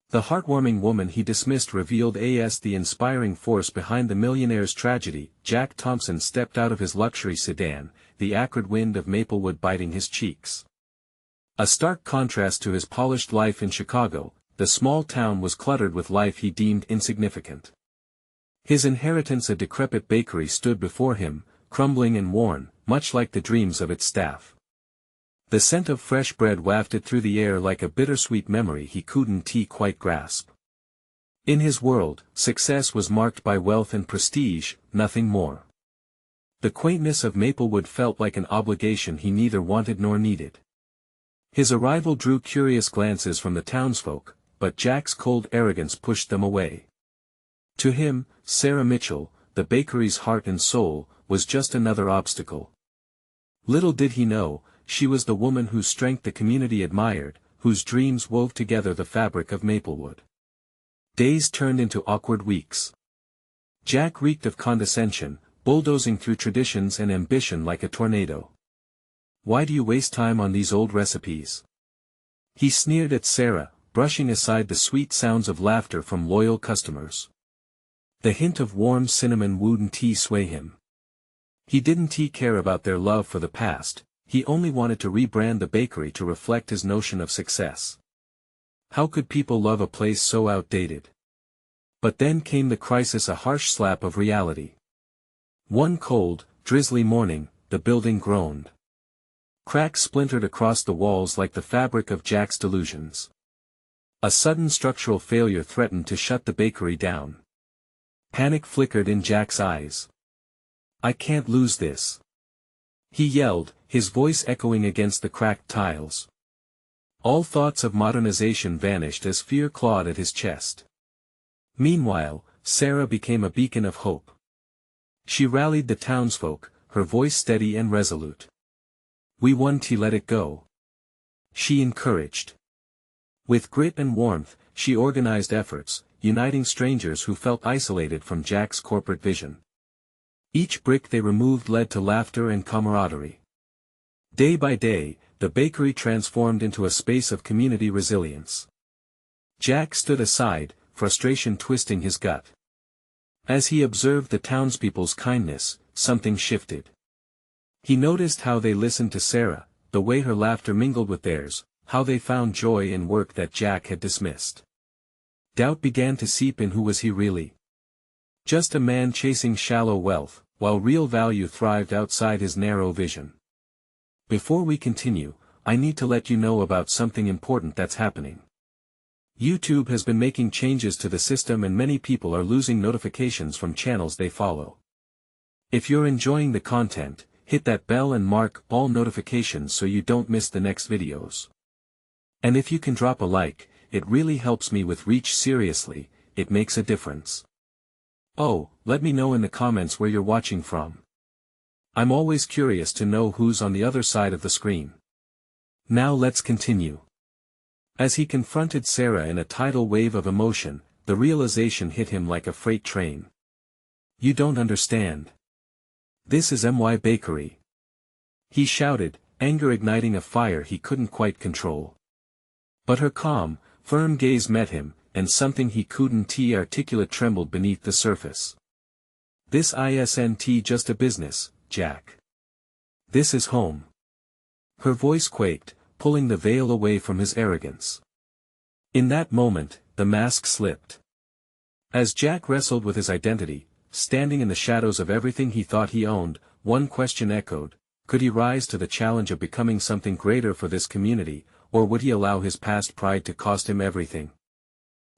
The heartwarming woman he dismissed revealed as the inspiring force behind the Millionaire'S tragedy. Jack Thompson stepped out of his luxury sedan, the acrid wind of Maplewood biting his cheeks. A stark contrast to his polished life in Chicago, the small town was cluttered with life he deemed insignificant. His inheritance, a decrepit bakery, stood before him, crumbling and worn, much like the dreams of its staff. The scent of fresh bread wafted through the air like a bittersweet memory he couldn't quite grasp. In his world, success was marked by wealth and prestige, nothing more. The quaintness of Maplewood felt like an obligation he neither wanted nor needed. His arrival drew curious glances from the townsfolk, but Jack's cold arrogance pushed them away. To him, Sarah Mitchell, the bakery's heart and soul, was just another obstacle. Little did he know, she was the woman whose strength the community admired, whose dreams wove together the fabric of Maplewood. Days turned into awkward weeks. Jack reeked of condescension, bulldozing through traditions and ambition like a tornado. "Why do you waste time on these old recipes?" he sneered at Sarah, brushing aside the sweet sounds of laughter from loyal customers. The hint of warm cinnamon wouldn't sway him. He didn't care about their love for the past. He only wanted to rebrand the bakery to reflect his notion of success. How could people love a place so outdated? But then came the crisis, a harsh slap of reality. One cold, drizzly morning, the building groaned. Cracks splintered across the walls like the fabric of Jack's delusions. A sudden structural failure threatened to shut the bakery down. Panic flickered in Jack's eyes. "I can't lose this," he yelled, his voice echoing against the cracked tiles. All thoughts of modernization vanished as fear clawed at his chest. Meanwhile, Sarah became a beacon of hope. She rallied the townsfolk, her voice steady and resolute. "We won't let it go," she encouraged. With grit and warmth, she organized efforts, uniting strangers who felt isolated from Jack's corporate vision. Each brick they removed led to laughter and camaraderie. Day by day, the bakery transformed into a space of community resilience. Jack stood aside, frustration twisting his gut. As he observed the townspeople's kindness, something shifted. He noticed how they listened to Sarah, the way her laughter mingled with theirs, how they found joy in work that Jack had dismissed. Doubt began to seep in. Who was he really? Just a man chasing shallow wealth, while real value thrived outside his narrow vision. Before we continue, I need to let you know about something important that's happening. YouTube has been making changes to the system and many people are losing notifications from channels they follow. If you're enjoying the content, hit that bell and mark all notifications so you don't miss the next videos. And if you can drop a like, it really helps me with reach. Seriously, it makes a difference. Oh, let me know in the comments where you're watching from. I'm always curious to know who's on the other side of the screen. Now let's continue. As he confronted Sarah in a tidal wave of emotion, the realization hit him like a freight train. "You don't understand. This is my bakery," he shouted, anger igniting a fire he couldn't quite control. But her calm, firm gaze met him, and something he couldn't articulate trembled beneath the surface. "This isn't just a business, Jack. This is home." Her voice quaked, pulling the veil away from his arrogance. In that moment, the mask slipped. As Jack wrestled with his identity, standing in the shadows of everything he thought he owned, one question echoed: could he rise to the challenge of becoming something greater for this community, or would he allow his past pride to cost him everything?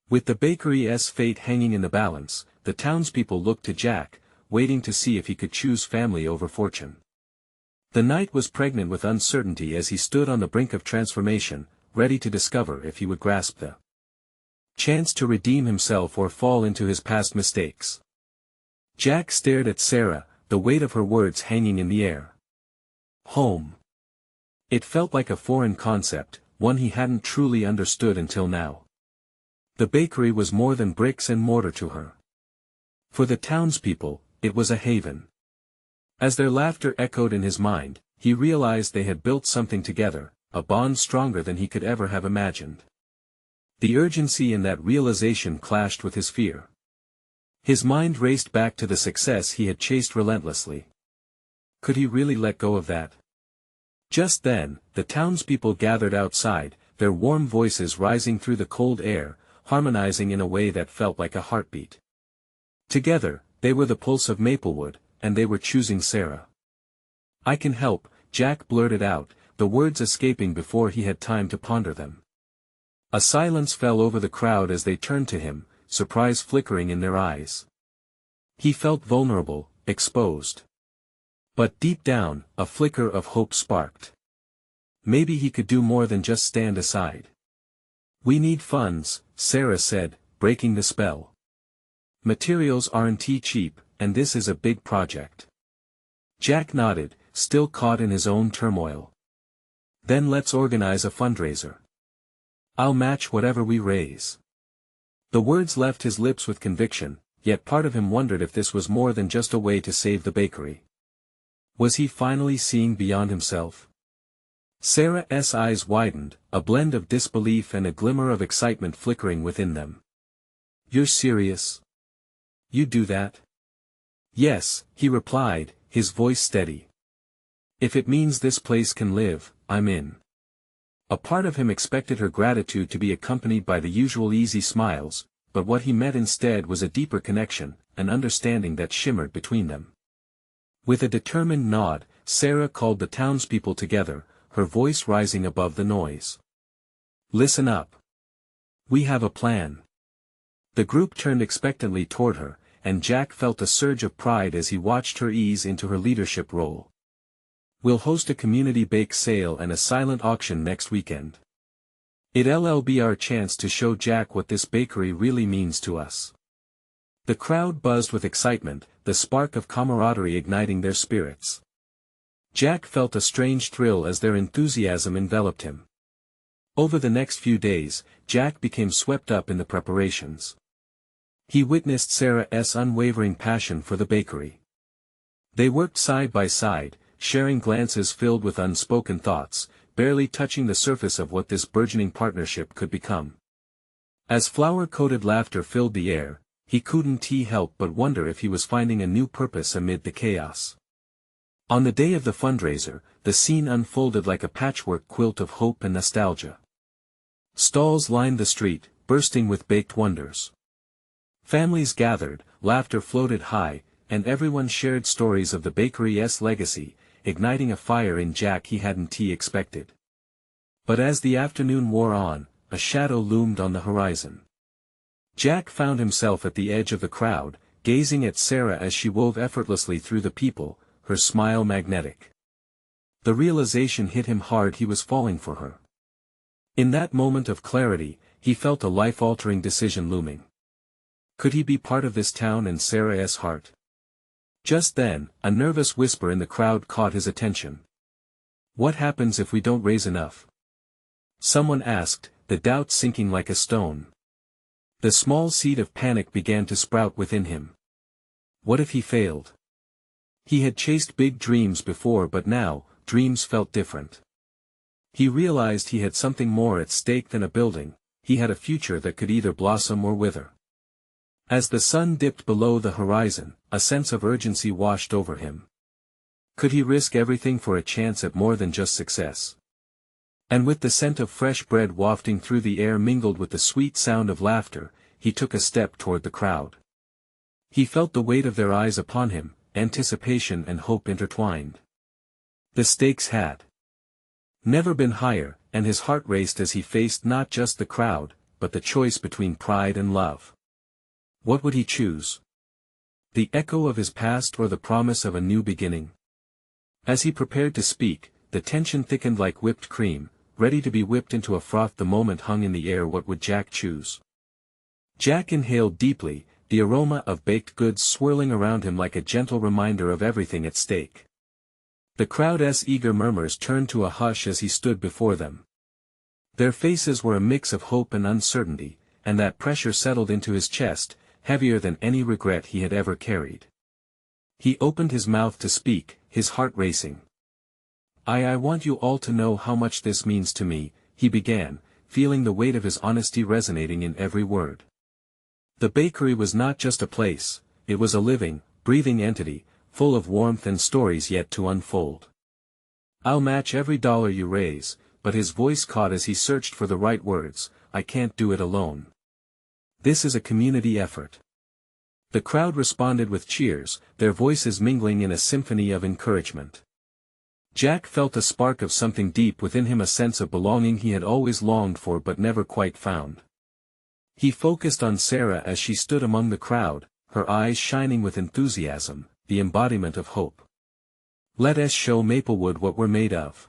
With the bakery's fate hanging in the balance, the townspeople looked to Jack, waiting to see if he could choose family over fortune. The night was pregnant with uncertainty as he stood on the brink of transformation, ready to discover if he would grasp the chance to redeem himself or fall into his past mistakes. Jack stared at Sarah, the weight of her words hanging in the air. Home. It felt like a foreign concept, one he hadn't truly understood until now. The bakery was more than bricks and mortar to her. For the townspeople, it was a haven. As their laughter echoed in his mind, he realized they had built something together, a bond stronger than he could ever have imagined. The urgency in that realization clashed with his fear. His mind raced back to the success he had chased relentlessly. Could he really let go of that? Just then, the townspeople gathered outside, their warm voices rising through the cold air, harmonizing in a way that felt like a heartbeat. Together, they were the pulse of Maplewood, and they were choosing Sarah. "I can help," Jack blurted out, the words escaping before he had time to ponder them. A silence fell over the crowd as they turned to him, surprise flickering in their eyes. He felt vulnerable, exposed. But deep down, a flicker of hope sparked. Maybe he could do more than just stand aside. "We need funds," Sarah said, breaking the spell. "Materials aren't cheap, and this is a big project." Jack nodded, still caught in his own turmoil. "Then let's organize a fundraiser. I'll match whatever we raise." The words left his lips with conviction, yet part of him wondered if this was more than just a way to save the bakery. Was he finally seeing beyond himself? Sarah's eyes widened, a blend of disbelief and a glimmer of excitement flickering within them. "You're serious? You do that?" "Yes," he replied, his voice steady. "If it means this place can live, I'm in." A part of him expected her gratitude to be accompanied by the usual easy smiles, but what he met instead was a deeper connection, an understanding that shimmered between them. With a determined nod, Sarah called the townspeople together, her voice rising above the noise. "Listen up. We have a plan." The group turned expectantly toward her, and Jack felt a surge of pride as he watched her ease into her leadership role. "We'll host a community bake sale and a silent auction next weekend. It'll be our chance to show Jack what this bakery really means to us." The crowd buzzed with excitement, the spark of camaraderie igniting their spirits. Jack felt a strange thrill as their enthusiasm enveloped him. Over the next few days, Jack became swept up in the preparations. He witnessed Sarah's unwavering passion for the bakery. They worked side by side, sharing glances filled with unspoken thoughts, barely touching the surface of what this burgeoning partnership could become. As flour-coated laughter filled the air, he couldn't help but wonder if he was finding a new purpose amid the chaos. On the day of the fundraiser, the scene unfolded like a patchwork quilt of hope and nostalgia. Stalls lined the street, bursting with baked wonders. Families gathered, laughter floated high, and everyone shared stories of the bakery's legacy, igniting a fire in Jack he hadn't expected. But as the afternoon wore on, a shadow loomed on the horizon. Jack found himself at the edge of the crowd, gazing at Sarah as she wove effortlessly through the people, her smile magnetic. The realization hit him hard he was falling for her. In that moment of clarity, he felt a life-altering decision looming. Could he be part of this town and Sarah's heart? Just then, a nervous whisper in the crowd caught his attention. "What happens if we don't raise enough?" someone asked, the doubt sinking like a stone. The small seed of panic began to sprout within him. What if he failed? He had chased big dreams before, but now, dreams felt different. He realized he had something more at stake than a building. He had a future that could either blossom or wither. As the sun dipped below the horizon, a sense of urgency washed over him. Could he risk everything for a chance at more than just success? And with the scent of fresh bread wafting through the air mingled with the sweet sound of laughter, he took a step toward the crowd. He felt the weight of their eyes upon him, anticipation and hope intertwined. The stakes had never been higher, and his heart raced as he faced not just the crowd, but the choice between pride and love. What would he choose? The echo of his past or the promise of a new beginning? As he prepared to speak, the tension thickened like whipped cream, ready to be whipped into a froth the moment hung in the air. What would Jack choose? Jack inhaled deeply, the aroma of baked goods swirling around him like a gentle reminder of everything at stake. The crowd's eager murmurs turned to a hush as he stood before them. Their faces were a mix of hope and uncertainty, and that pressure settled into his chest, heavier than any regret he had ever carried. He opened his mouth to speak, his heart racing. I want you all to know how much this means to me," he began, feeling the weight of his honesty resonating in every word. The bakery was not just a place, it was a living, breathing entity, full of warmth and stories yet to unfold. "I'll match every dollar you raise," but his voice caught as he searched for the right words. "I can't do it alone. This is a community effort." The crowd responded with cheers, their voices mingling in a symphony of encouragement. Jack felt a spark of something deep within him, a sense of belonging he had always longed for but never quite found. He focused on Sarah as she stood among the crowd, her eyes shining with enthusiasm, the embodiment of hope. "Let us show Maplewood what we're made of,"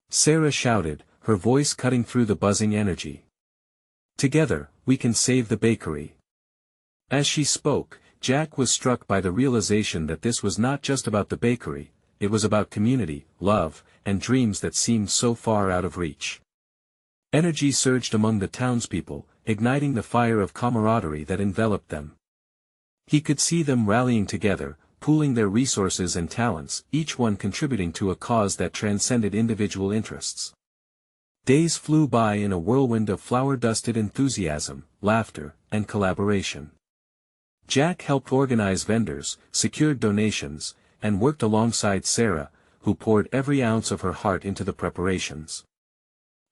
Sarah shouted, her voice cutting through the buzzing energy. "Together, we can save the bakery." As she spoke, Jack was struck by the realization that this was not just about the bakery, it was about community, love, and dreams that seemed so far out of reach. Energy surged among the townspeople, igniting the fire of camaraderie that enveloped them. He could see them rallying together, pooling their resources and talents, each one contributing to a cause that transcended individual interests. Days flew by in a whirlwind of flower-dusted enthusiasm, laughter, and collaboration. Jack helped organize vendors, secured donations, and worked alongside Sarah, who poured every ounce of her heart into the preparations.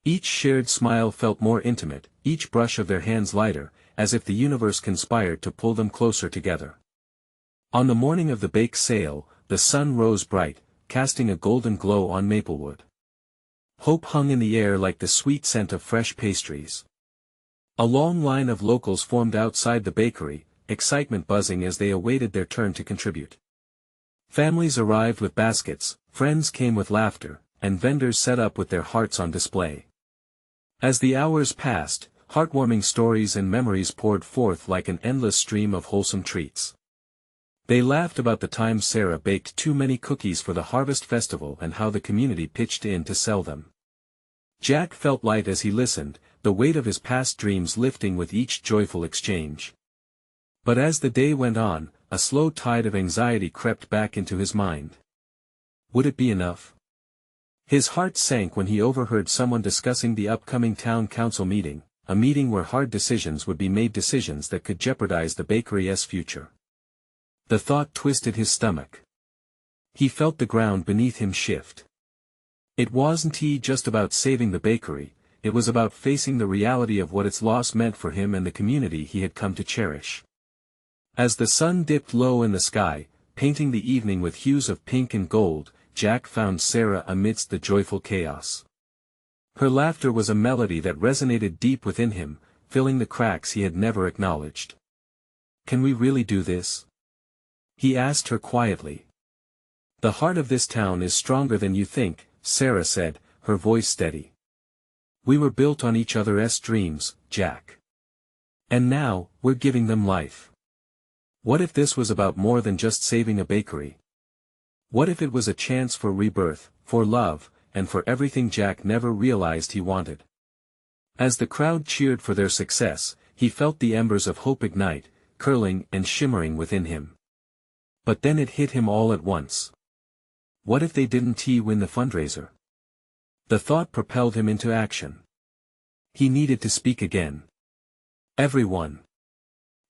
Each shared smile felt more intimate, each brush of their hands lighter, as if the universe conspired to pull them closer together. On the morning of the bake sale, the sun rose bright, casting a golden glow on Maplewood. Hope hung in the air like the sweet scent of fresh pastries. A long line of locals formed outside the bakery, excitement buzzing as they awaited their turn to contribute. Families arrived with baskets, friends came with laughter, and vendors set up with their hearts on display. As the hours passed, heartwarming stories and memories poured forth like an endless stream of wholesome treats. They laughed about the time Sarah baked too many cookies for the harvest festival and how the community pitched in to sell them. Jack felt light as he listened, the weight of his past dreams lifting with each joyful exchange. But as the day went on, a slow tide of anxiety crept back into his mind. Would it be enough? His heart sank when he overheard someone discussing the upcoming town council meeting, a meeting where hard decisions would be made, decisions that could jeopardize the bakery's future. The thought twisted his stomach. He felt the ground beneath him shift. It wasn't just about saving the bakery, it was about facing the reality of what its loss meant for him and the community he had come to cherish. As the sun dipped low in the sky, painting the evening with hues of pink and gold, Jack found Sarah amidst the joyful chaos. Her laughter was a melody that resonated deep within him, filling the cracks he had never acknowledged. "Can we really do this?" he asked her quietly. "The heart of this town is stronger than you think," Sarah said, her voice steady. "We were built on each other's dreams, Jack. And now, we're giving them life. What if this was about more than just saving a bakery? What if it was a chance for rebirth, for love, and for everything Jack never realized he wanted?" As the crowd cheered for their success, he felt the embers of hope ignite, curling and shimmering within him. But then it hit him all at once. What if they didn't win the fundraiser? The thought propelled him into action. He needed to speak again. "Everyone!"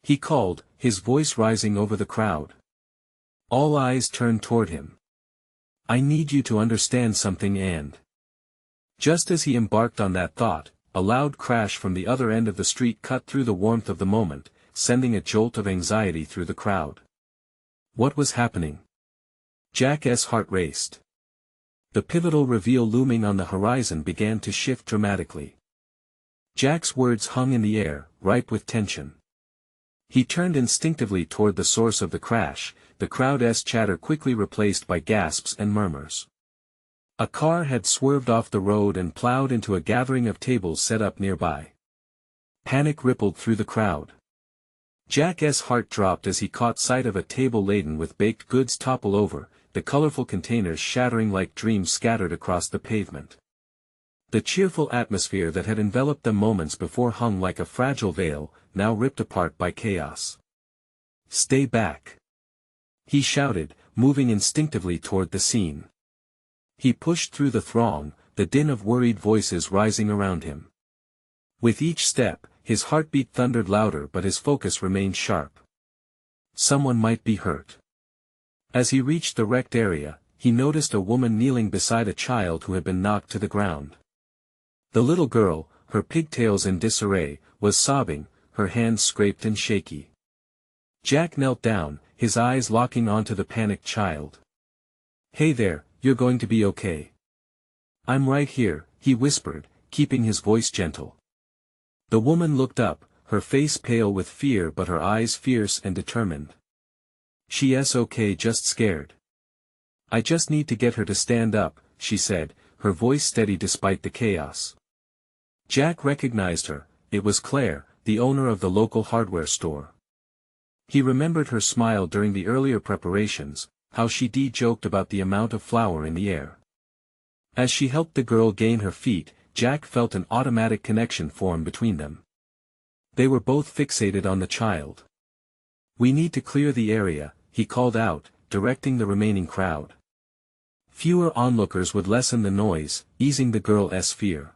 he called, his voice rising over the crowd. All eyes turned toward him. "I need you to understand something." And just as he embarked on that thought, a loud crash from the other end of the street cut through the warmth of the moment, sending a jolt of anxiety through the crowd. What was happening? Jack's heart raced. The pivotal reveal looming on the horizon began to shift dramatically. Jack's words hung in the air, ripe with tension. He turned instinctively toward the source of the crash, the crowd's chatter quickly replaced by gasps and murmurs. A car had swerved off the road and plowed into a gathering of tables set up nearby. Panic rippled through the crowd. Jack's heart dropped as he caught sight of a table laden with baked goods topple over, the colorful containers shattering like dreams scattered across the pavement. The cheerful atmosphere that had enveloped them moments before hung like a fragile veil, now ripped apart by chaos. "Stay back!" he shouted, moving instinctively toward the scene. He pushed through the throng, the din of worried voices rising around him. With each step, his heartbeat thundered louder but his focus remained sharp. Someone might be hurt. As he reached the wrecked area, he noticed a woman kneeling beside a child who had been knocked to the ground. The little girl, her pigtails in disarray, was sobbing, her hands scraped and shaky. Jack knelt down, his eyes locking onto the panicked child. "Hey there, you're going to be okay. I'm right here," he whispered, keeping his voice gentle. The woman looked up, her face pale with fear but her eyes fierce and determined. "She's okay, just scared. I just need to get her to stand up," she said, her voice steady despite the chaos. Jack recognized her. It was Claire, the owner of the local hardware store. He remembered her smile during the earlier preparations, how she joked about the amount of flour in the air. As she helped the girl gain her feet, Jack felt an automatic connection form between them. They were both fixated on the child. "We need to clear the area," he called out, directing the remaining crowd. Fewer onlookers would lessen the noise, easing the girl's fear.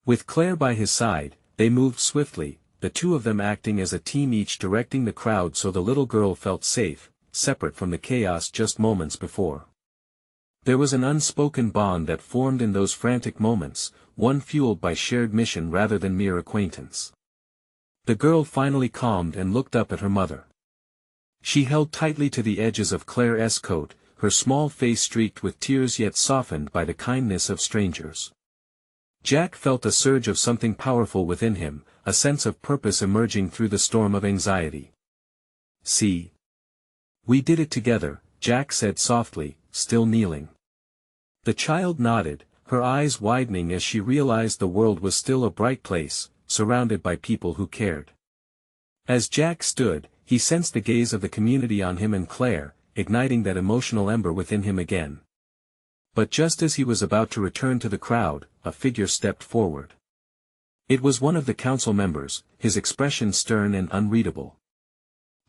With Claire by his side, they moved swiftly, the two of them acting as a team, each directing the crowd so the little girl felt safe, separate from the chaos just moments before. There was an unspoken bond that formed in those frantic moments, one fueled by shared mission rather than mere acquaintance. The girl finally calmed and looked up at her mother. She held tightly to the edges of Claire's coat, her small face streaked with tears yet softened by the kindness of strangers. Jack felt a surge of something powerful within him, a sense of purpose emerging through the storm of anxiety. "See? We did it together," Jack said softly, still kneeling. The child nodded, her eyes widening as she realized the world was still a bright place, surrounded by people who cared. As Jack stood, he sensed the gaze of the community on him and Claire, igniting that emotional ember within him again. But just as he was about to return to the crowd, a figure stepped forward. It was one of the council members, his expression stern and unreadable.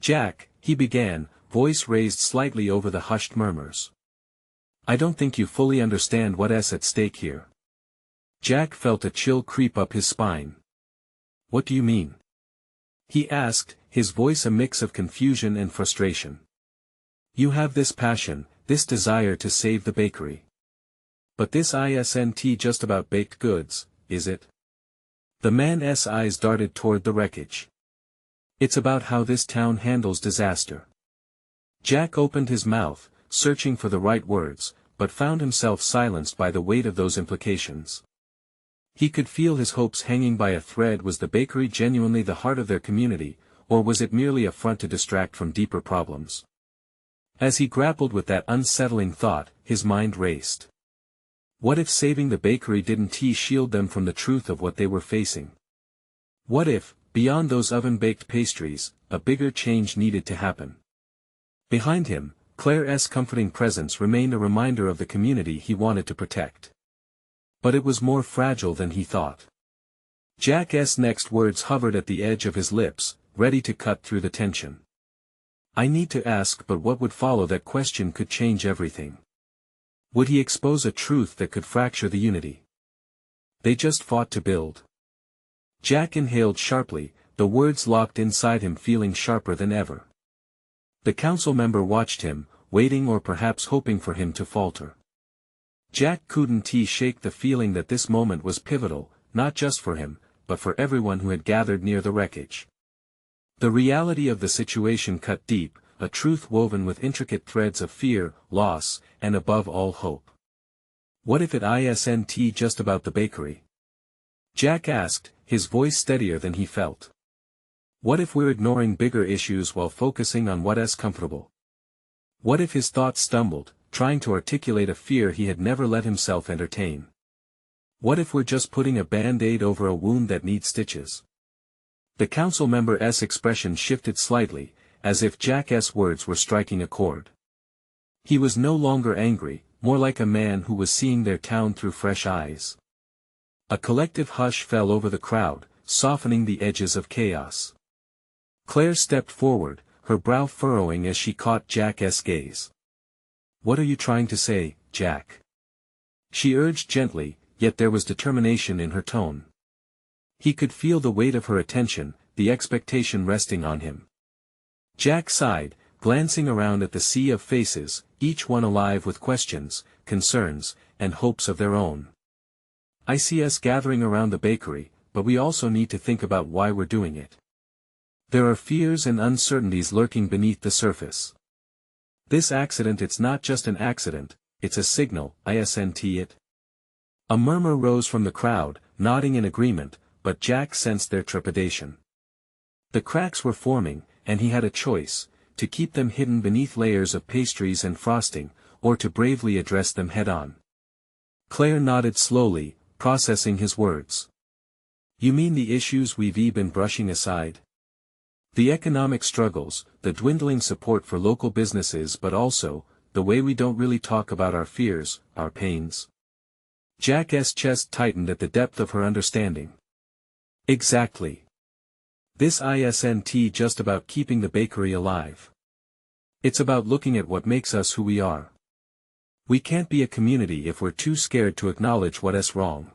"Jack," he began, voice raised slightly over the hushed murmurs. "I don't think you fully understand what's at stake here." Jack felt a chill creep up his spine. "What do you mean?" he asked, his voice a mix of confusion and frustration. "You have this passion, this desire to save the bakery. But this isn't just about baked goods, is it?" The man's eyes darted toward the wreckage. "It's about how this town handles disaster." Jack opened his mouth, searching for the right words, but found himself silenced by the weight of those implications. He could feel his hopes hanging by a thread. Was the bakery genuinely the heart of their community, or was it merely a front to distract from deeper problems? As he grappled with that unsettling thought, his mind raced. What if saving the bakery didn't shield them from the truth of what they were facing? What if, beyond those oven-baked pastries, a bigger change needed to happen? Behind him, Claire's comforting presence remained a reminder of the community he wanted to protect. But it was more fragile than he thought. Jack's next words hovered at the edge of his lips, ready to cut through the tension. "I need to ask, but what would follow that question could change everything. Would he expose a truth that could fracture the unity they just fought to build?" Jack inhaled sharply, the words locked inside him, feeling sharper than ever. The council member watched him, waiting or perhaps hoping for him to falter. Jack couldn't shake the feeling that this moment was pivotal, not just for him, but for everyone who had gathered near the wreckage. The reality of the situation cut deep, a truth woven with intricate threads of fear, loss, and above all hope. "What if it isn't just about the bakery?" Jack asked, his voice steadier than he felt. "What if we're ignoring bigger issues while focusing on what's comfortable?" What if his thoughts stumbled, trying to articulate a fear he had never let himself entertain? What if we're just putting a band-aid over a wound that needs stitches? The council member's expression shifted slightly, as if Jack's words were striking a chord. He was no longer angry, more like a man who was seeing their town through fresh eyes. A collective hush fell over the crowd, softening the edges of chaos. Claire stepped forward, her brow furrowing as she caught Jack's gaze. "What are you trying to say, Jack?" she urged gently, yet there was determination in her tone. He could feel the weight of her attention, the expectation resting on him. Jack sighed, glancing around at the sea of faces, each one alive with questions, concerns, and hopes of their own. I see us gathering around the bakery, but we also need to think about why we're doing it. There are fears and uncertainties lurking beneath the surface. This accident, it's not just an accident, it's a signal, isn't it? A murmur rose from the crowd, nodding in agreement, but Jack sensed their trepidation. The cracks were forming, and he had a choice, to keep them hidden beneath layers of pastries and frosting, or to bravely address them head-on. Claire nodded slowly, processing his words. You mean the issues we've been brushing aside? The economic struggles, the dwindling support for local businesses, but also, the way we don't really talk about our fears, our pains. Jack's chest tightened at the depth of her understanding. Exactly. This isn't just about keeping the bakery alive. It's about looking at what makes us who we are. We can't be a community if we're too scared to acknowledge what's wrong.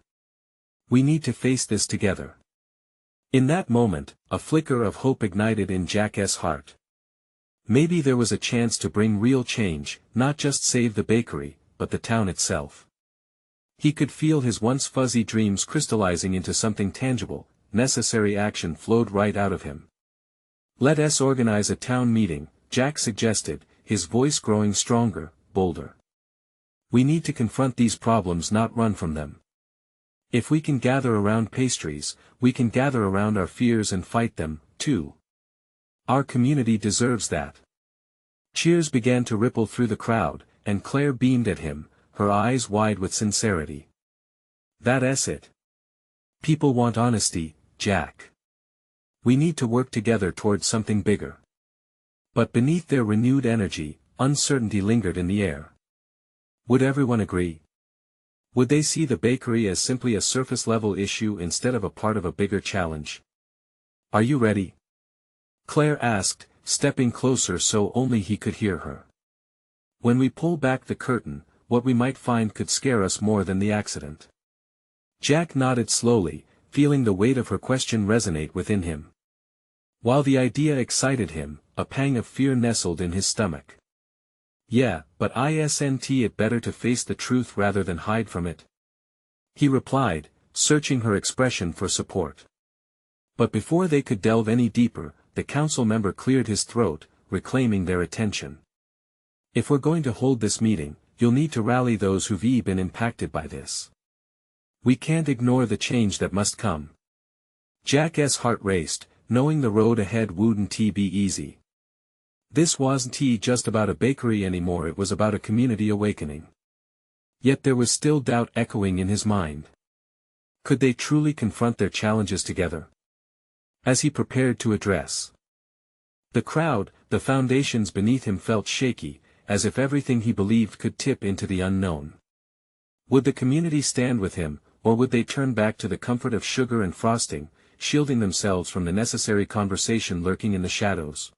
We need to face this together. In that moment, a flicker of hope ignited in Jack's heart. Maybe there was a chance to bring real change, not just save the bakery, but the town itself. He could feel his once fuzzy dreams crystallizing into something tangible. Necessary action flowed right out of him. Let's organize a town meeting, Jack suggested, his voice growing stronger, bolder. We need to confront these problems, not run from them. If we can gather around pastries, we can gather around our fears and fight them, too. Our community deserves that. Cheers began to ripple through the crowd, and Claire beamed at him, her eyes wide with sincerity. That's it. People want honesty, Jack. We need to work together towards something bigger. But beneath their renewed energy, uncertainty lingered in the air. Would everyone agree? Would they see the bakery as simply a surface-level issue instead of a part of a bigger challenge? Are you ready? Claire asked, stepping closer so only he could hear her. When we pull back the curtain, what we might find could scare us more than the accident. Jack nodded slowly, feeling the weight of her question resonate within him. While the idea excited him, a pang of fear nestled in his stomach. Yeah, but isn't it better to face the truth rather than hide from it? He replied, searching her expression for support. But before they could delve any deeper, the council member cleared his throat, reclaiming their attention. If we're going to hold this meeting, you'll need to rally those who've been impacted by this. We can't ignore the change that must come. Jack's heart raced, knowing the road ahead wouldn't be easy. This wasn't just about a bakery anymore, it was about a community awakening. Yet there was still doubt echoing in his mind. Could they truly confront their challenges together? As he prepared to address the crowd, the foundations beneath him felt shaky, as if everything he believed could tip into the unknown. Would the community stand with him, or would they turn back to the comfort of sugar and frosting, shielding themselves from the necessary conversation lurking in the shadows?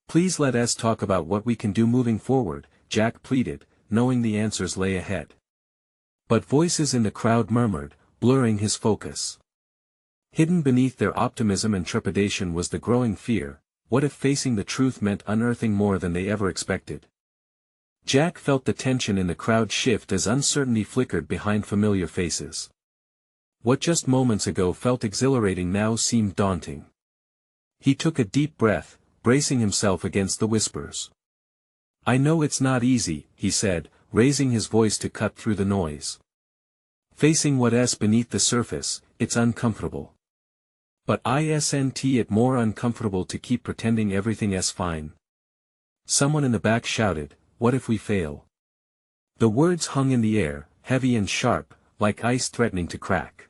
Please let us talk about what we can do moving forward, Jack pleaded, knowing the answers lay ahead. But voices in the crowd murmured, blurring his focus. Hidden beneath their optimism and trepidation was the growing fear. What if facing the truth meant unearthing more than they ever expected? Jack felt the tension in the crowd shift as uncertainty flickered behind familiar faces. What just moments ago felt exhilarating now seemed daunting. He took a deep breath, bracing himself against the whispers. I know it's not easy, he said, raising his voice to cut through the noise. Facing what's beneath the surface, it's uncomfortable. But isn't it more uncomfortable to keep pretending everything's fine? Someone in the back shouted, what if we fail? The words hung in the air, heavy and sharp, like ice threatening to crack.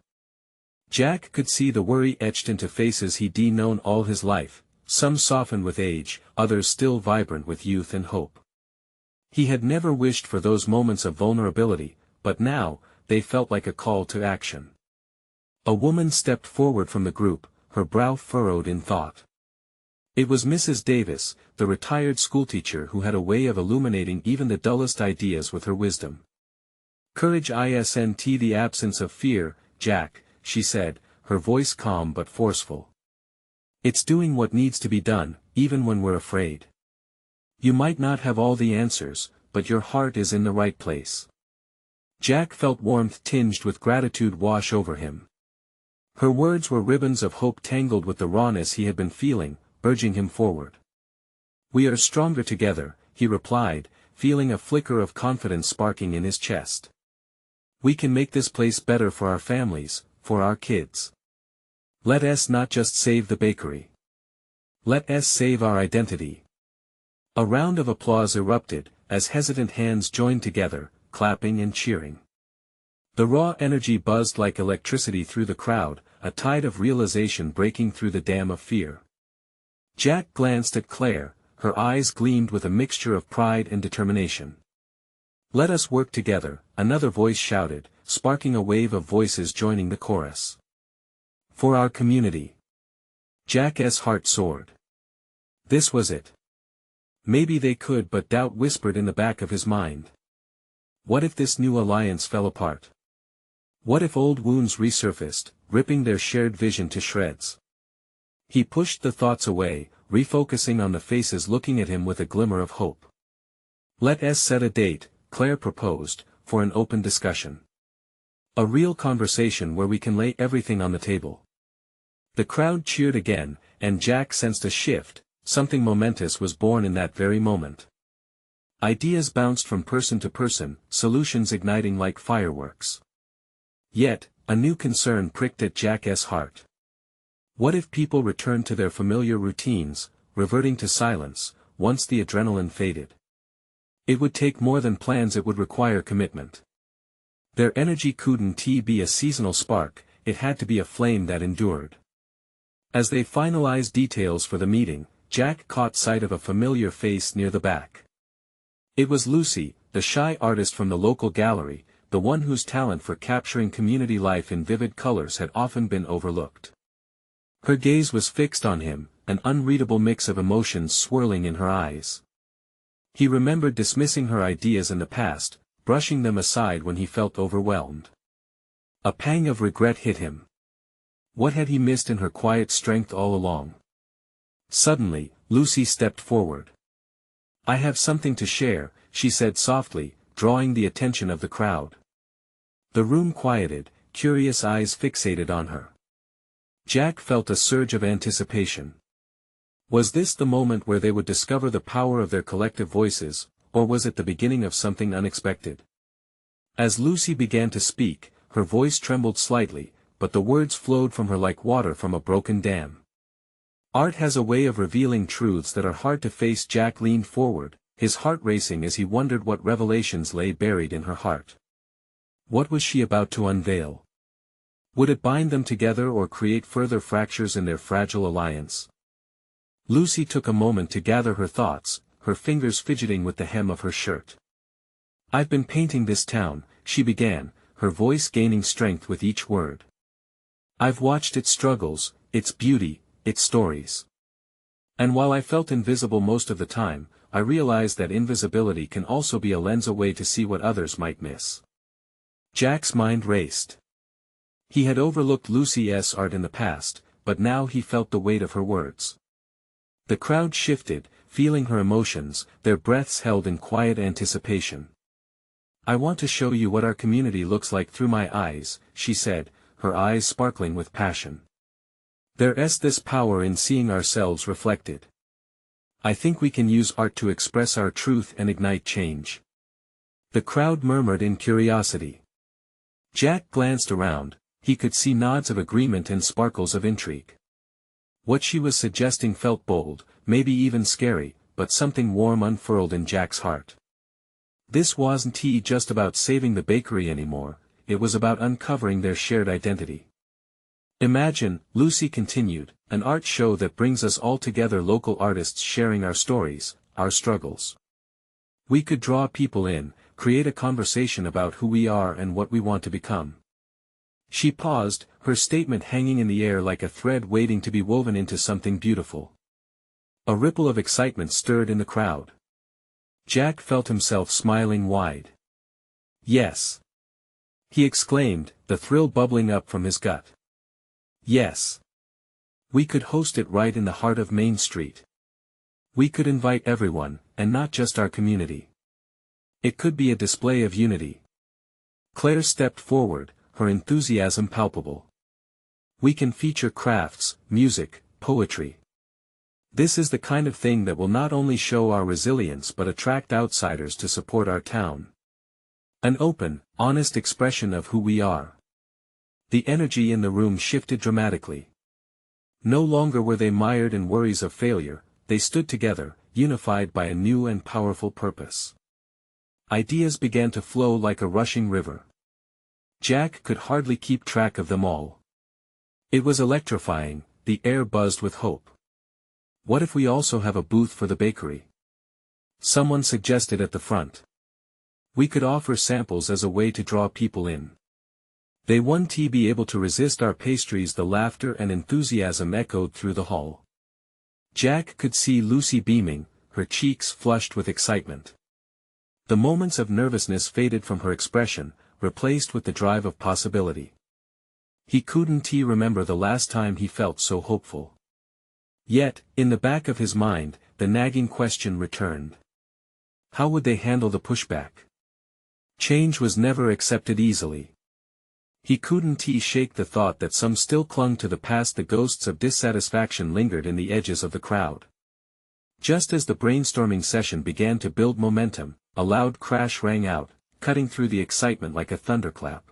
Jack could see the worry etched into faces he'd known all his life, some softened with age, others still vibrant with youth and hope. He had never wished for those moments of vulnerability, but now, they felt like a call to action. A woman stepped forward from the group, her brow furrowed in thought. It was Mrs. Davis, the retired schoolteacher who had a way of illuminating even the dullest ideas with her wisdom. Courage isn't the absence of fear, Jack, she said, her voice calm but forceful. It's doing what needs to be done, even when we're afraid. You might not have all the answers, but your heart is in the right place. Jack felt warmth tinged with gratitude wash over him. Her words were ribbons of hope tangled with the rawness he had been feeling, urging him forward. We are stronger together, he replied, feeling a flicker of confidence sparking in his chest. We can make this place better for our families, for our kids. Let us not just save the bakery. Let us save our identity. A round of applause erupted, as hesitant hands joined together, clapping and cheering. The raw energy buzzed like electricity through the crowd, a tide of realization breaking through the dam of fear. Jack glanced at Claire, her eyes gleamed with a mixture of pride and determination. Let us work together, another voice shouted, sparking a wave of voices joining the chorus. For our community. Jack's heart soared. This was it. Maybe they could, but doubt whispered in the back of his mind. What if this new alliance fell apart? What if old wounds resurfaced, ripping their shared vision to shreds? He pushed the thoughts away, refocusing on the faces looking at him with a glimmer of hope. Let us set a date, Claire proposed, for an open discussion. A real conversation where we can lay everything on the table. The crowd cheered again, and Jack sensed a shift, something momentous was born in that very moment. Ideas bounced from person to person, solutions igniting like fireworks. Yet, a new concern pricked at Jack's heart. What if people returned to their familiar routines, reverting to silence, once the adrenaline faded? It would take more than plans, it would require commitment. Their energy couldn't be a seasonal spark, it had to be a flame that endured. As they finalized details for the meeting, Jack caught sight of a familiar face near the back. It was Lucy, the shy artist from the local gallery, the one whose talent for capturing community life in vivid colors had often been overlooked. Her gaze was fixed on him, an unreadable mix of emotions swirling in her eyes. He remembered dismissing her ideas in the past, brushing them aside when he felt overwhelmed. A pang of regret hit him. What had he missed in her quiet strength all along? Suddenly, Lucy stepped forward. I have something to share, she said softly, drawing the attention of the crowd. The room quieted, curious eyes fixated on her. Jack felt a surge of anticipation. Was this the moment where they would discover the power of their collective voices, or was it the beginning of something unexpected? As Lucy began to speak, her voice trembled slightly, but the words flowed from her like water from a broken dam. Art has a way of revealing truths that are hard to face. Jack leaned forward, his heart racing as he wondered what revelations lay buried in her heart. What was she about to unveil? Would it bind them together or create further fractures in their fragile alliance? Lucy took a moment to gather her thoughts, her fingers fidgeting with the hem of her shirt. I've been painting this town, she began, her voice gaining strength with each word. I've watched its struggles, its beauty, its stories. And while I felt invisible most of the time, I realized that invisibility can also be a lens, a way to see what others might miss. Jack's mind raced. He had overlooked Lucy's art in the past, but now he felt the weight of her words. The crowd shifted, feeling her emotions, their breaths held in quiet anticipation. I want to show you what our community looks like through my eyes, she said, her eyes sparkling with passion. There's this power in seeing ourselves reflected. I think we can use art to express our truth and ignite change. The crowd murmured in curiosity. Jack glanced around, he could see nods of agreement and sparkles of intrigue. What she was suggesting felt bold, maybe even scary, but something warm unfurled in Jack's heart. This wasn't just about saving the bakery anymore, it was about uncovering their shared identity. Imagine, Lucy continued, an art show that brings us all together, local artists sharing our stories, our struggles. We could draw people in, create a conversation about who we are and what we want to become. She paused, her statement hanging in the air like a thread waiting to be woven into something beautiful. A ripple of excitement stirred in the crowd. Jack felt himself smiling wide. Yes! He exclaimed, the thrill bubbling up from his gut. Yes. We could host it right in the heart of Main Street. We could invite everyone, and not just our community. It could be a display of unity. Claire stepped forward, her enthusiasm palpable. We can feature crafts, music, poetry. This is the kind of thing that will not only show our resilience but attract outsiders to support our town. An open, honest expression of who we are. The energy in the room shifted dramatically. No longer were they mired in worries of failure, they stood together, unified by a new and powerful purpose. Ideas began to flow like a rushing river. Jack could hardly keep track of them all. It was electrifying, the air buzzed with hope. What if we also have a booth for the bakery? Someone suggested at the front. We could offer samples as a way to draw people in. They won't be able to resist our pastries. The laughter and enthusiasm echoed through the hall. Jack could see Lucy beaming, her cheeks flushed with excitement. The moments of nervousness faded from her expression, replaced with the drive of possibility. He couldn't remember the last time he felt so hopeful. Yet, in the back of his mind, the nagging question returned. How would they handle the pushback? Change was never accepted easily. He couldn't shake the thought that some still clung to the past. The ghosts of dissatisfaction lingered in the edges of the crowd. Just as the brainstorming session began to build momentum, a loud crash rang out, cutting through the excitement like a thunderclap.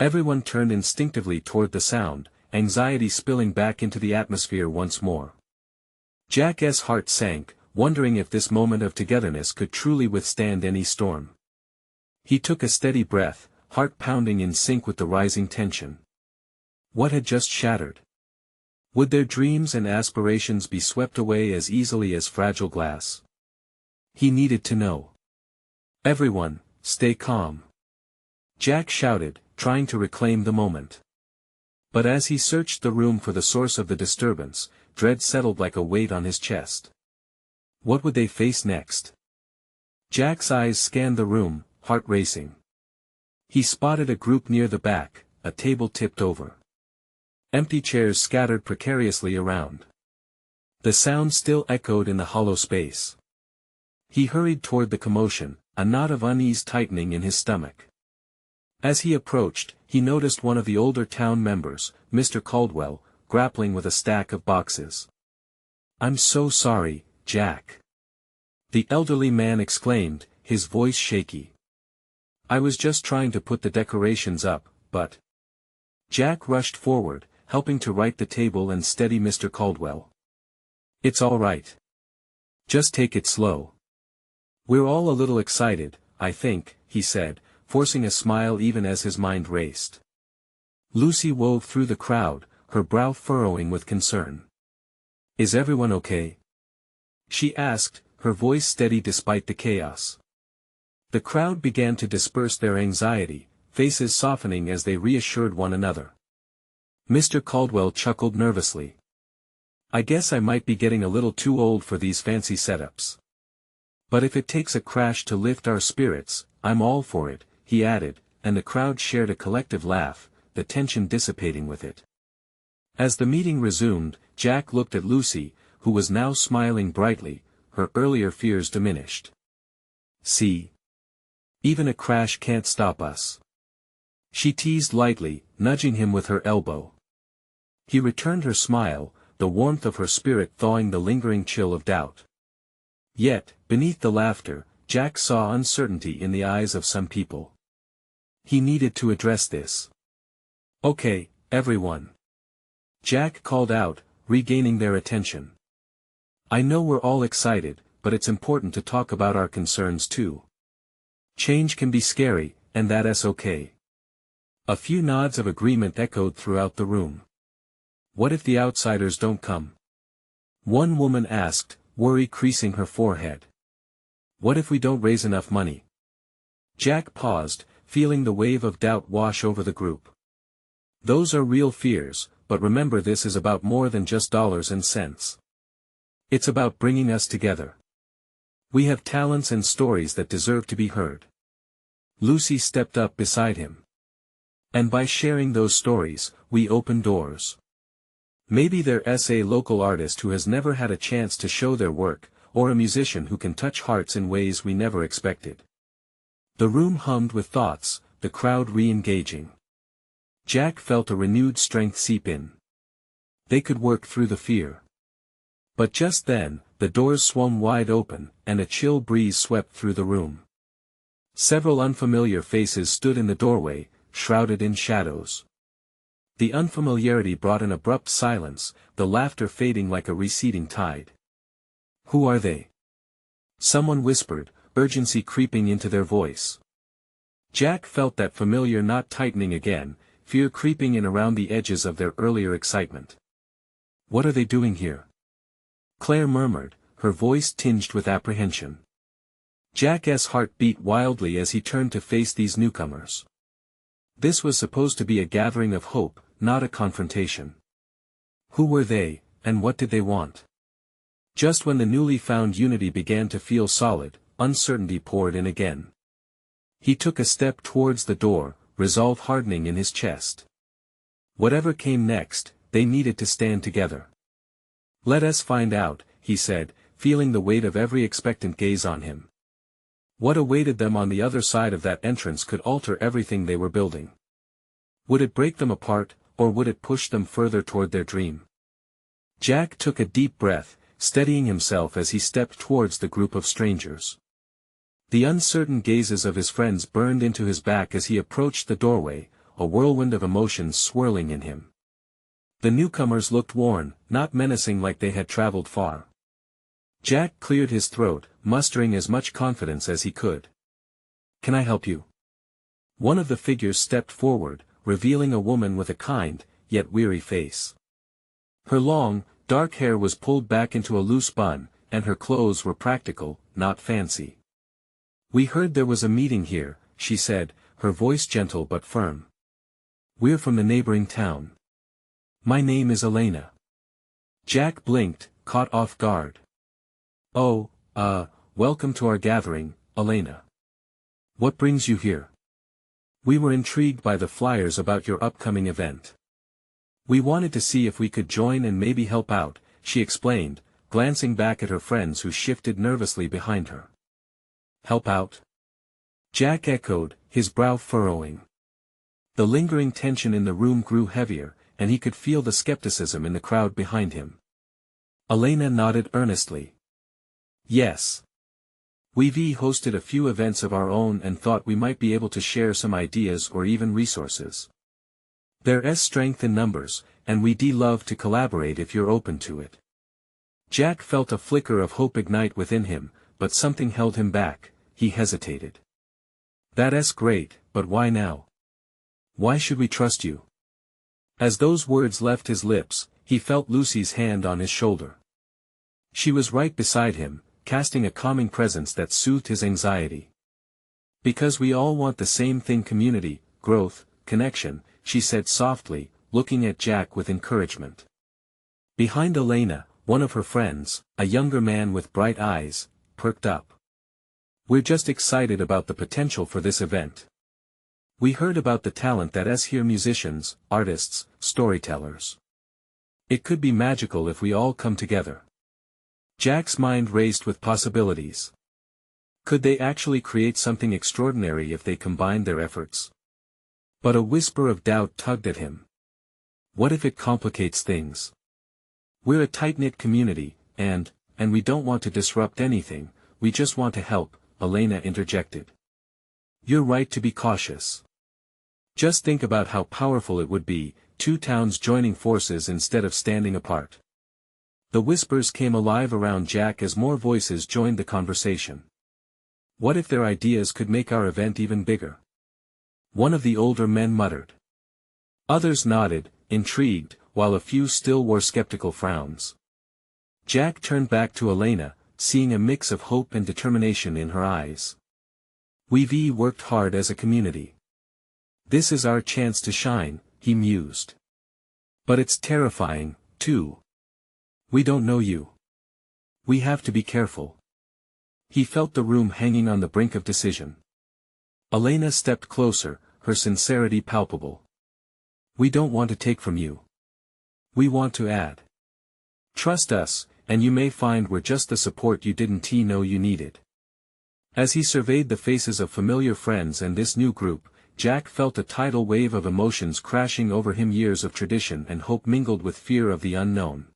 Everyone turned instinctively toward the sound, anxiety spilling back into the atmosphere once more. Jack's heart sank, wondering if this moment of togetherness could truly withstand any storm. He took a steady breath, heart pounding in sync with the rising tension. What had just shattered? Would their dreams and aspirations be swept away as easily as fragile glass? He needed to know. Everyone, stay calm. Jack shouted, trying to reclaim the moment. But as he searched the room for the source of the disturbance, dread settled like a weight on his chest. What would they face next? Jack's eyes scanned the room, heart racing. He spotted a group near the back, a table tipped over. Empty chairs scattered precariously around. The sound still echoed in the hollow space. He hurried toward the commotion, a knot of unease tightening in his stomach. As he approached, he noticed one of the older town members, Mr. Caldwell, grappling with a stack of boxes. "I'm so sorry, Jack," the elderly man exclaimed, his voice shaky. "I was just trying to put the decorations up, but—" Jack rushed forward, helping to right the table and steady Mr. Caldwell. "It's all right. Just take it slow. We're all a little excited, I think," he said, forcing a smile even as his mind raced. Lucy wove through the crowd, her brow furrowing with concern. "Is everyone okay?" she asked, her voice steady despite the chaos. The crowd began to disperse their anxiety, faces softening as they reassured one another. Mr. Caldwell chuckled nervously. "I guess I might be getting a little too old for these fancy setups. But if it takes a crash to lift our spirits, I'm all for it," he added, and the crowd shared a collective laugh, the tension dissipating with it. As the meeting resumed, Jack looked at Lucy, who was now smiling brightly, her earlier fears diminished. "See? Even a crash can't stop us," she teased lightly, nudging him with her elbow. He returned her smile, the warmth of her spirit thawing the lingering chill of doubt. Yet, beneath the laughter, Jack saw uncertainty in the eyes of some people. He needed to address this. "Okay, everyone," Jack called out, regaining their attention. "I know we're all excited, but it's important to talk about our concerns too. Change can be scary, and that's okay." A few nods of agreement echoed throughout the room. "What if the outsiders don't come?" one woman asked, worry creasing her forehead. "What if we don't raise enough money?" Jack paused, feeling the wave of doubt wash over the group. "Those are real fears, but remember this is about more than just dollars and cents. It's about bringing us together. We have talents and stories that deserve to be heard." Lucy stepped up beside him. And by sharing those stories, we open doors. Maybe there's a local artist who has never had a chance to show their work, or a musician who can touch hearts in ways we never expected. The room hummed with thoughts, the crowd re-engaging. Jack felt a renewed strength seep in. They could work through the fear. But just then, the doors swung wide open, and a chill breeze swept through the room. Several unfamiliar faces stood in the doorway, shrouded in shadows. The unfamiliarity brought an abrupt silence, the laughter fading like a receding tide. "Who are they?" someone whispered, urgency creeping into their voice. Jack felt that familiar knot tightening again, fear creeping in around the edges of their earlier excitement. "What are they doing here?" Claire murmured, her voice tinged with apprehension. Jack's heart beat wildly as he turned to face these newcomers. This was supposed to be a gathering of hope, not a confrontation. Who were they, and what did they want? Just when the newly found unity began to feel solid, uncertainty poured in again. He took a step towards the door, resolve hardening in his chest. Whatever came next, they needed to stand together. "Let us find out," he said, feeling the weight of every expectant gaze on him. What awaited them on the other side of that entrance could alter everything they were building. Would it break them apart, or would it push them further toward their dream? Jack took a deep breath, steadying himself as he stepped towards the group of strangers. The uncertain gazes of his friends burned into his back as he approached the doorway, a whirlwind of emotions swirling in him. The newcomers looked worn, not menacing like they had traveled far. Jack cleared his throat, mustering as much confidence as he could. "Can I help you?" One of the figures stepped forward, revealing a woman with a kind, yet weary face. Her long, dark hair was pulled back into a loose bun, and her clothes were practical, not fancy. "We heard there was a meeting here," she said, her voice gentle but firm. "We're from the neighboring town. My name is Elena." Jack blinked, caught off guard. "Oh, welcome to our gathering, Elena. What brings you here?" "We were intrigued by the flyers about your upcoming event. We wanted to see if we could join and maybe help out," she explained, glancing back at her friends who shifted nervously behind her. "Help out?" Jack echoed, his brow furrowing. The lingering tension in the room grew heavier, and he could feel the skepticism in the crowd behind him. Elena nodded earnestly. "Yes. We've hosted a few events of our own and thought we might be able to share some ideas or even resources. There's strength in numbers, and we'd love to collaborate if you're open to it." Jack felt a flicker of hope ignite within him, but something held him back. He hesitated. "That's great, but why now? Why should we trust you?" As those words left his lips, he felt Lucy's hand on his shoulder. She was right beside him, casting a calming presence that soothed his anxiety. "Because we all want the same thing: community, growth, connection," she said softly, looking at Jack with encouragement. Behind Elena, one of her friends, a younger man with bright eyes, perked up. "We're just excited about the potential for this event. We heard about the talent that's here: musicians, artists, storytellers. It could be magical if we all come together." Jack's mind raced with possibilities. Could they actually create something extraordinary if they combined their efforts? But a whisper of doubt tugged at him. What if it complicates things? "We're a tight-knit community, and we don't want to disrupt anything, we just want to help," Elena interjected. "You're right to be cautious. Just think about how powerful it would be, two towns joining forces instead of standing apart." The whispers came alive around Jack as more voices joined the conversation. "What if their ideas could make our event even bigger?" one of the older men muttered. Others nodded, intrigued, while a few still wore skeptical frowns. Jack turned back to Elena, seeing a mix of hope and determination in her eyes. "We've worked hard as a community. This is our chance to shine," he mused. "But it's terrifying, too. We don't know you. We have to be careful." He felt the room hanging on the brink of decision. Elena stepped closer, her sincerity palpable. "We don't want to take from you. We want to add. Trust us, and you may find we're just the support you didn't know you needed." As he surveyed the faces of familiar friends and this new group, Jack felt a tidal wave of emotions crashing over him. Years of tradition and hope mingled with fear of the unknown.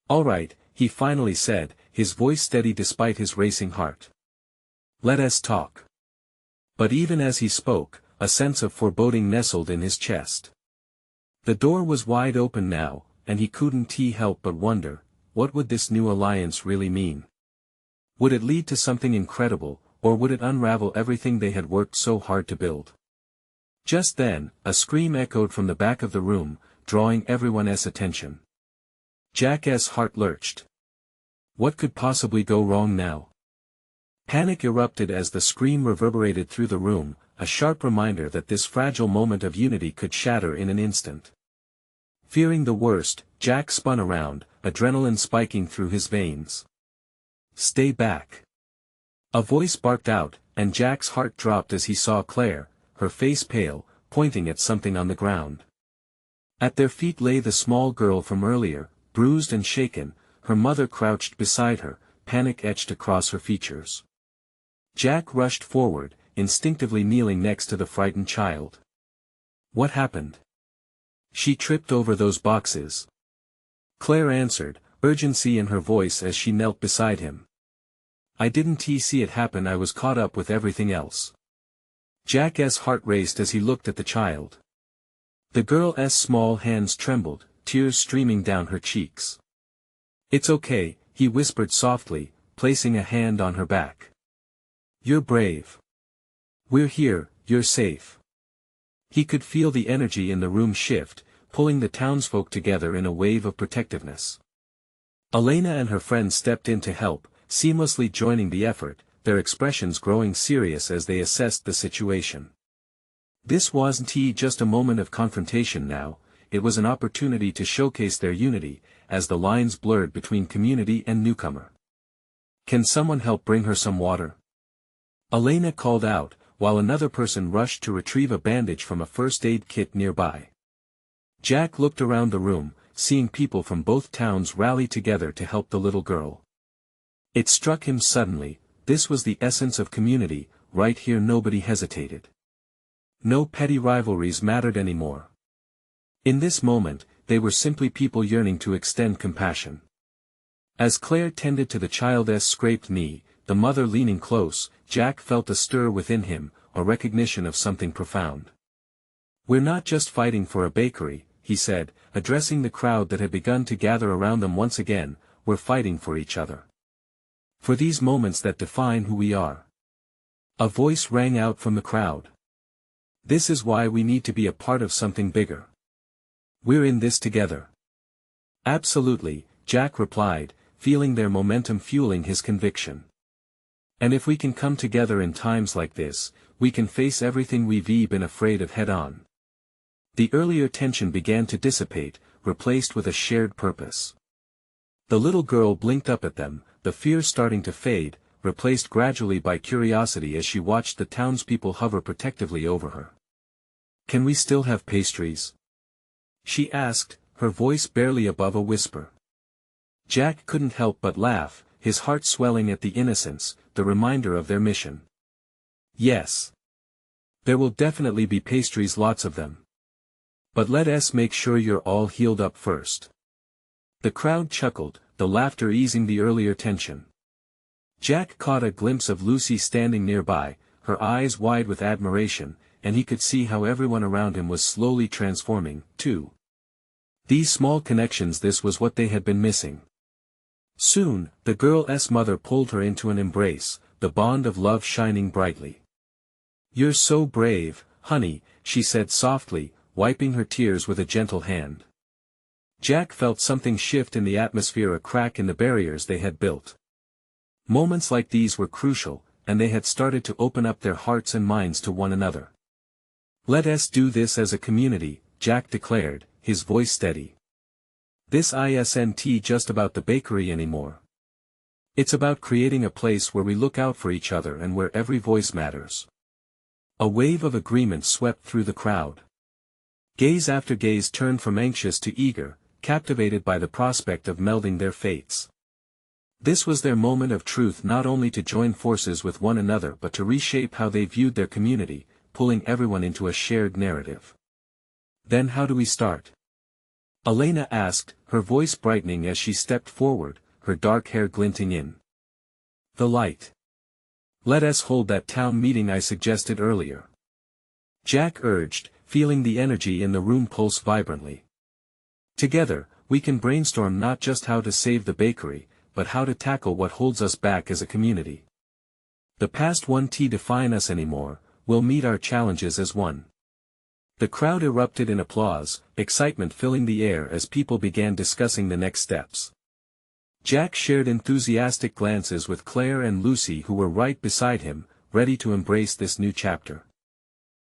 "All right," he finally said, his voice steady despite his racing heart. "Let us talk." But even as he spoke, a sense of foreboding nestled in his chest. The door was wide open now, and he couldn't help but wonder, what would this new alliance really mean? Would it lead to something incredible, or would it unravel everything they had worked so hard to build? Just then, a scream echoed from the back of the room, drawing everyone's attention. Jack's heart lurched. What could possibly go wrong now? Panic erupted as the scream reverberated through the room, a sharp reminder that this fragile moment of unity could shatter in an instant. Fearing the worst, Jack spun around, adrenaline spiking through his veins. "Stay back!" a voice barked out, and Jack's heart dropped as he saw Claire, her face pale, pointing at something on the ground. At their feet lay the small girl from earlier, bruised and shaken, her mother crouched beside her, panic etched across her features. Jack rushed forward, instinctively kneeling next to the frightened child. "What happened?" "She tripped over those boxes," Claire answered, urgency in her voice as she knelt beside him. "I didn't see it happen. I was caught up with everything else." Jack's heart raced as he looked at the child. The girl's small hands trembled, tears streaming down her cheeks. "It's okay," he whispered softly, placing a hand on her back. "You're brave. We're here, you're safe." He could feel the energy in the room shift, pulling the townsfolk together in a wave of protectiveness. Elena and her friends stepped in to help, seamlessly joining the effort, their expressions growing serious as they assessed the situation. This wasn't just a moment of confrontation now, it was an opportunity to showcase their unity, as the lines blurred between community and newcomer. "Can someone help bring her some water?" Elena called out, while another person rushed to retrieve a bandage from a first aid kit nearby. Jack looked around the room, seeing people from both towns rally together to help the little girl. It struck him suddenly, this was the essence of community, right here. Nobody hesitated. No petty rivalries mattered anymore. In this moment, they were simply people yearning to extend compassion. As Claire tended to the child's scraped knee, the mother leaning close, Jack felt a stir within him, a recognition of something profound. "We're not just fighting for a bakery," he said, addressing the crowd that had begun to gather around them once again, "we're fighting for each other. For these moments that define who we are." A voice rang out from the crowd. "This is why we need to be a part of something bigger. We're in this together." "Absolutely," Jack replied, feeling their momentum fueling his conviction. "And if we can come together in times like this, we can face everything we've been afraid of head-on." The earlier tension began to dissipate, replaced with a shared purpose. The little girl blinked up at them, the fear starting to fade, replaced gradually by curiosity as she watched the townspeople hover protectively over her. "Can we still have pastries?" she asked, her voice barely above a whisper. Jack couldn't help but laugh, his heart swelling at the innocence, the reminder of their mission. "Yes. There will definitely be pastries, lots of them. But let us make sure you're all healed up first." The crowd chuckled, the laughter easing the earlier tension. Jack caught a glimpse of Lucy standing nearby, her eyes wide with admiration, and he could see how everyone around him was slowly transforming, too. These small connections, this was what they had been missing. Soon, the girl's mother pulled her into an embrace, the bond of love shining brightly. "You're so brave, honey," she said softly, wiping her tears with a gentle hand. Jack felt something shift in the atmosphere, a crack in the barriers they had built. Moments like these were crucial, and they had started to open up their hearts and minds to one another. "Let us do this as a community," Jack declared, his voice steady. "This isn't just about the bakery anymore. It's about creating a place where we look out for each other and where every voice matters." A wave of agreement swept through the crowd. Gaze after gaze turned from anxious to eager, captivated by the prospect of melding their fates. This was their moment of truth, not only to join forces with one another but to reshape how they viewed their community, pulling everyone into a shared narrative. Then how do we start? Elena asked, her voice brightening as she stepped forward, her dark hair glinting in the light. Let us hold that town meeting I suggested earlier, Jack urged, feeling the energy in the room pulse vibrantly. Together, we can brainstorm not just how to save the bakery, but how to tackle what holds us back as a community. The past won't define us anymore, we'll meet our challenges as one. The crowd erupted in applause, excitement filling the air as people began discussing the next steps. Jack shared enthusiastic glances with Claire and Lucy, who were right beside him, ready to embrace this new chapter.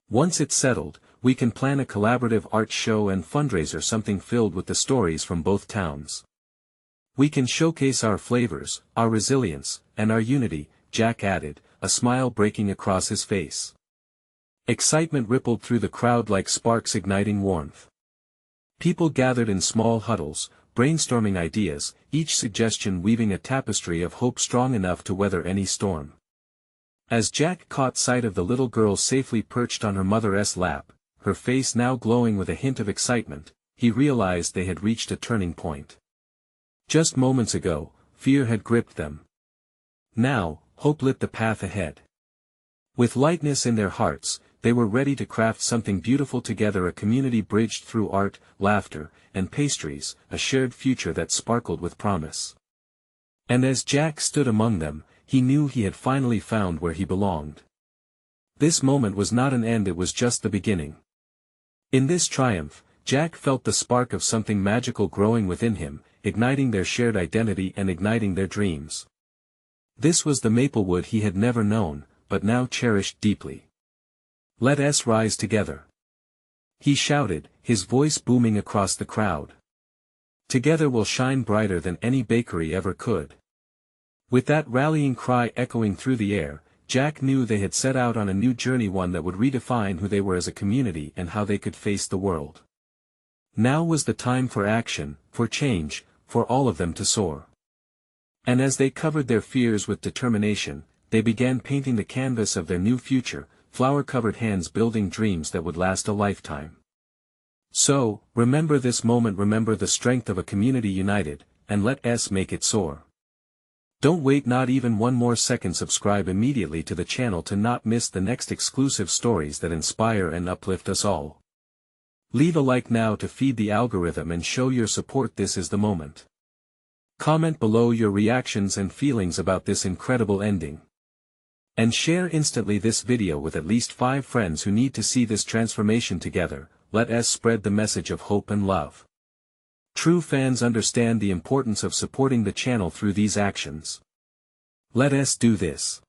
Once it's settled, we can plan a collaborative art show and fundraiser, something filled with the stories from both towns. We can showcase our flavors, our resilience, and our unity, Jack added, a smile breaking across his face. Excitement rippled through the crowd like sparks igniting warmth. People gathered in small huddles, brainstorming ideas, each suggestion weaving a tapestry of hope strong enough to weather any storm. As Jack caught sight of the little girl safely perched on her mother's lap, her face now glowing with a hint of excitement, he realized they had reached a turning point. Just moments ago, fear had gripped them. Now, hope lit the path ahead. With lightness in their hearts, they were ready to craft something beautiful together, a community bridged through art, laughter, and pastries, a shared future that sparkled with promise. And as Jack stood among them, he knew he had finally found where he belonged. This moment was not an end, it was just the beginning. In this triumph, Jack felt the spark of something magical growing within him, igniting their shared identity and igniting their dreams. This was the Maplewood he had never known, but now cherished deeply. Let us rise together, he shouted, his voice booming across the crowd. Together we'll shine brighter than any bakery ever could. With that rallying cry echoing through the air, Jack knew they had set out on a new journey, one that would redefine who they were as a community and how they could face the world. Now was the time for action, for change, for all of them to soar. And as they covered their fears with determination, they began painting the canvas of their new future, flower-covered hands building dreams that would last a lifetime. So, remember this moment, remember the strength of a community united, and let us make it soar. Don't wait not even one more second. Subscribe immediately to the channel to not miss the next exclusive stories that inspire and uplift us all. Leave a like now to feed the algorithm and show your support. This is the moment. Comment below your reactions and feelings about this incredible ending. And share instantly this video with at least 5 friends who need to see this transformation together. Let us spread the message of hope and love. True fans understand the importance of supporting the channel through these actions. Let us do this.